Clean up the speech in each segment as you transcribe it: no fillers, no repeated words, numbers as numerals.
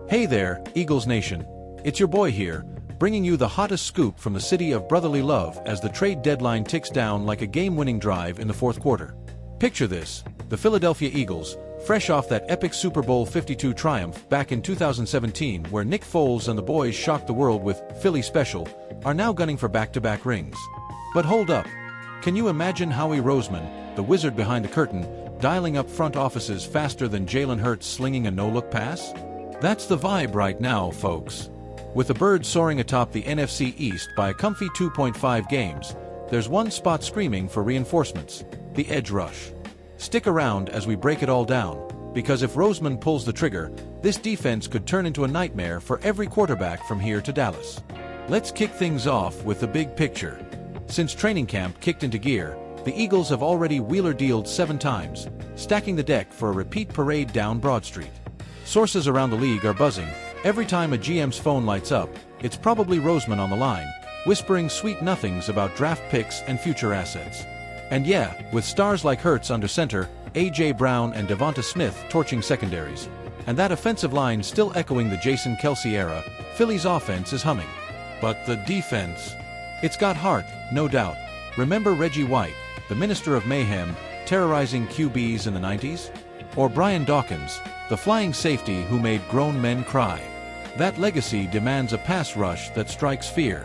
Hey there, Eagles Nation. It's your boy here, bringing you the hottest scoop from the city of brotherly love as the trade deadline ticks down like a game-winning drive in the fourth quarter. Picture this, the Philadelphia Eagles, fresh off that epic Super Bowl 52 triumph back in 2017 where Nick Foles and the boys shocked the world with Philly Special, are now gunning for back-to-back rings. But hold up. Can you imagine Howie Roseman, the wizard behind the curtain, dialing up front offices faster than Jalen Hurts slinging a no-look pass? That's the vibe right now, folks. With the birds soaring atop the NFC East by a comfy 2.5 games, there's one spot screaming for reinforcements: the edge rush. Stick around as we break it all down, because if Roseman pulls the trigger, this defense could turn into a nightmare for every quarterback from here to Dallas. Let's kick things off with the big picture. Since training camp kicked into gear, the Eagles have already wheeler-dealed 7 times, stacking the deck for a repeat parade down Broad Street. Sources around the league are buzzing. Every time a GM's phone lights up, it's probably Roseman on the line, whispering sweet nothings about draft picks and future assets. And yeah, with stars like Hurts under center, A.J. Brown and Devonta Smith torching secondaries, and that offensive line still echoing the Jason Kelce era, Philly's offense is humming. But the defense? It's got heart, no doubt. Remember Reggie White, the minister of mayhem, terrorizing QBs in the 90s? Or Brian Dawkins, the flying safety who made grown men cry? That legacy demands a pass rush that strikes fear.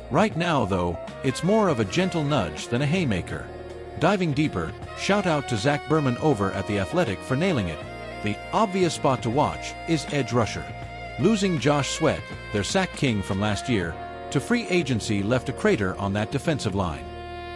Right now, though, it's more of a gentle nudge than a haymaker. Diving deeper, shout out to Zach Berman over at The Athletic for nailing it. The obvious spot to watch is edge rusher. Losing Josh Sweat, their sack king from last year, to free agency left a crater on that defensive line.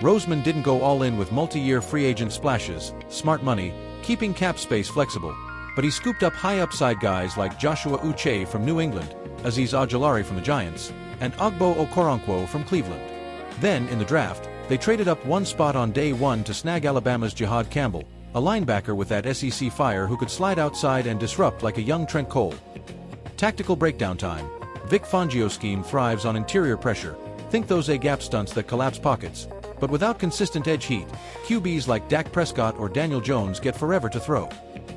Roseman didn't go all in with multi-year free agent splashes, smart money, keeping cap space flexible, but he scooped up high upside guys like Joshua Uche from New England, Azeez Ojulari from the Giants, and Ogbo Okoronkwo from Cleveland. Then, in the draft, they traded up one spot on day one to snag Alabama's Jihad Campbell, a linebacker with that SEC fire who could slide outside and disrupt like a young Trent Cole. Tactical breakdown time. Vic Fangio's scheme thrives on interior pressure. Think those A-gap stunts that collapse pockets. But without consistent edge heat, QBs like Dak Prescott or Daniel Jones get forever to throw.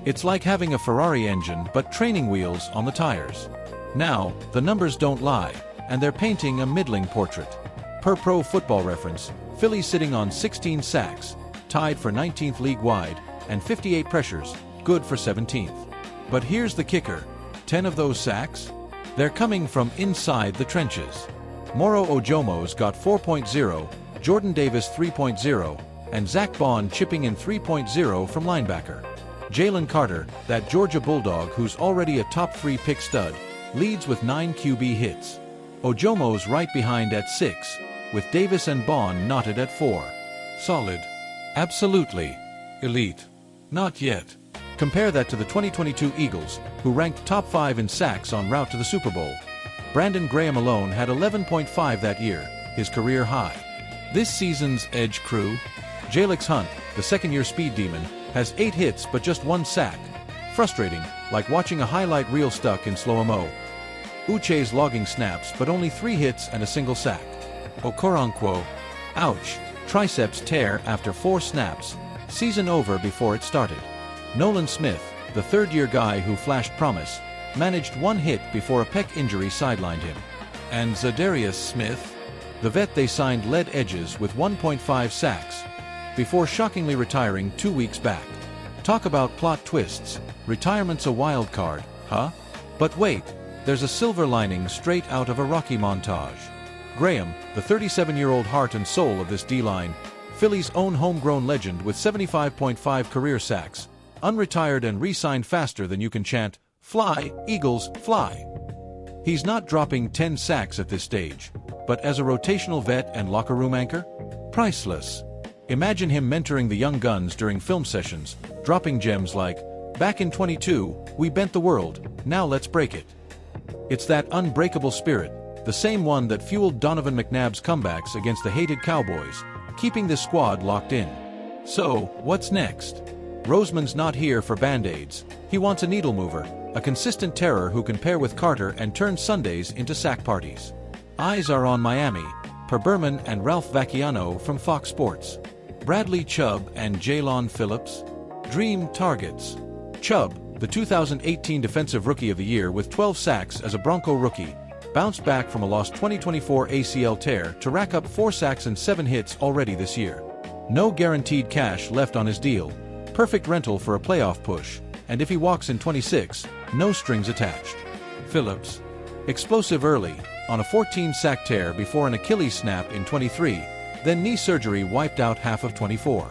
It's like having a Ferrari engine but training wheels on the tires. Now, the numbers don't lie, and they're painting a middling portrait. Per Pro Football Reference, Philly's sitting on 16 sacks, tied for 19th league-wide, and 58 pressures, good for 17th. But here's the kicker: 10 of those sacks? They're coming from inside the trenches. Moro Ojomo's got 4.0, Jordan Davis 3.0, and Zach Bond chipping in 3.0 from linebacker. Jalen Carter, that Georgia Bulldog who's already a top 3 pick stud, leads with 9 QB hits. Ojomo's right behind at 6, with Davis and Bond knotted at 4. Solid. Absolutely. Elite. Not yet. Compare that to the 2022 Eagles, who ranked top 5 in sacks en route to the Super Bowl. Brandon Graham alone had 11.5 that year, his career high. This season's edge crew, Jalix Hunt, the second-year speed demon, has 8 hits but just 1 sack. Frustrating, like watching a highlight reel stuck in slow-mo. Uche's logging snaps but only 3 hits and a single sack. Okoronkwo, ouch, triceps tear after 4 snaps, season over before it started. Nolan Smith, the third-year guy who flashed promise, managed 1 hit before a pec injury sidelined him. And Zadarius Smith, the vet they signed, led edges with 1.5 sacks, before shockingly retiring 2 weeks back. Talk about plot twists. Retirement's a wild card, huh? But wait, there's a silver lining straight out of a Rocky montage. Graham, the 37-year-old heart and soul of this D-line, Philly's own homegrown legend with 75.5 career sacks, unretired and re-signed faster than you can chant, "Fly, Eagles, fly." He's not dropping 10 sacks at this stage, but as a rotational vet and locker room anchor? Priceless. Imagine him mentoring the young guns during film sessions, dropping gems like, "Back in 22, we bent the world, now let's break it." It's that unbreakable spirit, the same one that fueled Donovan McNabb's comebacks against the hated Cowboys, keeping this squad locked in. So, what's next? Roseman's not here for band-aids. He wants a needle mover, a consistent terror who can pair with Carter and turn Sundays into sack parties. Eyes are on Miami, per Berman and Ralph Vacchiano from Fox Sports. Bradley Chubb and Jaylon Phillips? Dream targets. Chubb, the 2018 Defensive Rookie of the Year with 12 sacks as a Bronco rookie, bounced back from a lost 2024 ACL tear to rack up 4 sacks and 7 hits already this year. No guaranteed cash left on his deal, perfect rental for a playoff push, and if he walks in 26, no strings attached. Phillips. Explosive early, on a 14-sack tear before an Achilles snap in 23, then knee surgery wiped out half of 24.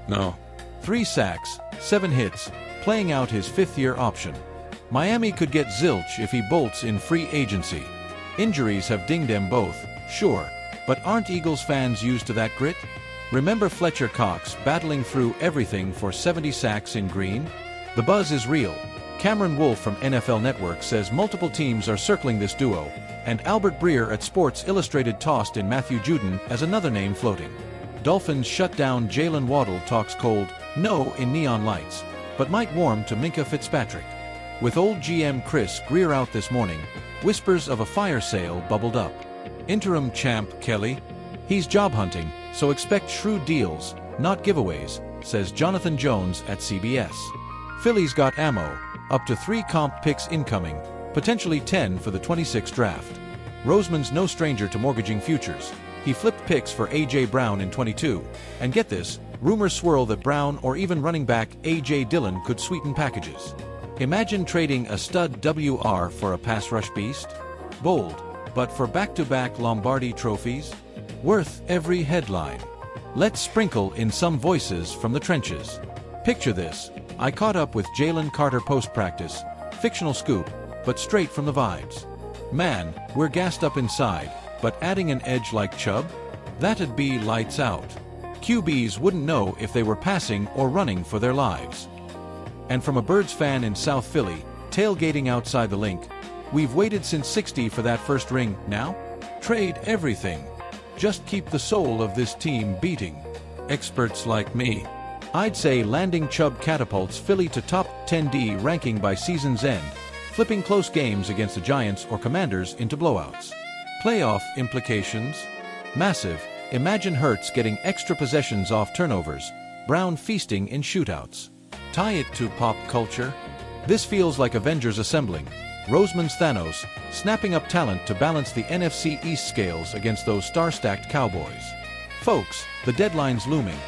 No. 3 sacks, 7 hits, playing out his 5th-year option. Miami could get zilch if he bolts in free agency. Injuries have dinged them both, sure, but aren't Eagles fans used to that grit? Remember Fletcher Cox battling through everything for 70 sacks in green? The buzz is real. Cameron Wolfe from NFL Network says multiple teams are circling this duo, and Albert Breer at Sports Illustrated tossed in Matthew Judon as another name floating. Dolphins shut down Jalen Waddle talks cold, no in neon lights, but might warm to Minkah Fitzpatrick. With old GM Chris Greer out this morning, whispers of a fire sale bubbled up. Interim champ Kelly? He's job hunting, so expect shrewd deals, not giveaways, says Jonathan Jones at CBS. Philly's got ammo, up to 3 comp picks incoming, potentially 10 for the 26 draft. Roseman's no stranger to mortgaging futures. He flipped picks for A.J. Brown in 22, and get this, rumors swirl that Brown or even running back A.J. Dillon could sweeten packages. Imagine trading a stud WR for a pass rush beast? Bold, but for back-to-back Lombardi trophies? Worth every headline. Let's sprinkle in some voices from the trenches. Picture this, I caught up with Jalen Carter post-practice, fictional scoop, but straight from the vibes. Man, we're gassed up inside, but adding an edge like Chubb? That'd be lights out. QBs wouldn't know if they were passing or running for their lives. And from a Birds fan in South Philly, tailgating outside the Link, we've waited since '60 for that first ring, now? Trade everything. Just keep the soul of this team beating. Experts like me. I'd say landing Chubb catapults Philly to top 10D ranking by season's end, flipping close games against the Giants or Commanders into blowouts. Playoff implications? Massive. Imagine Hurts getting extra possessions off turnovers, Brown feasting in shootouts. Tie it to pop culture? This feels like Avengers assembling, Roseman's Thanos, snapping up talent to balance the NFC East scales against those star-stacked Cowboys. Folks, the deadline's looming.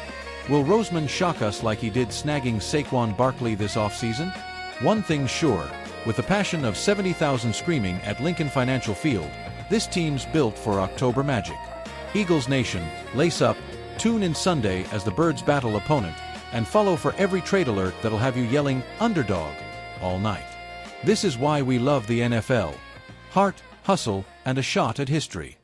Will Roseman shock us like he did snagging Saquon Barkley this offseason? One thing's sure, with the passion of 70,000 screaming at Lincoln Financial Field, this team's built for October magic. Eagles Nation, lace up, tune in Sunday as the Birds battle opponent, and follow for every trade alert that'll have you yelling, "Underdog," all night. This is why we love the NFL. Heart, hustle, and a shot at history.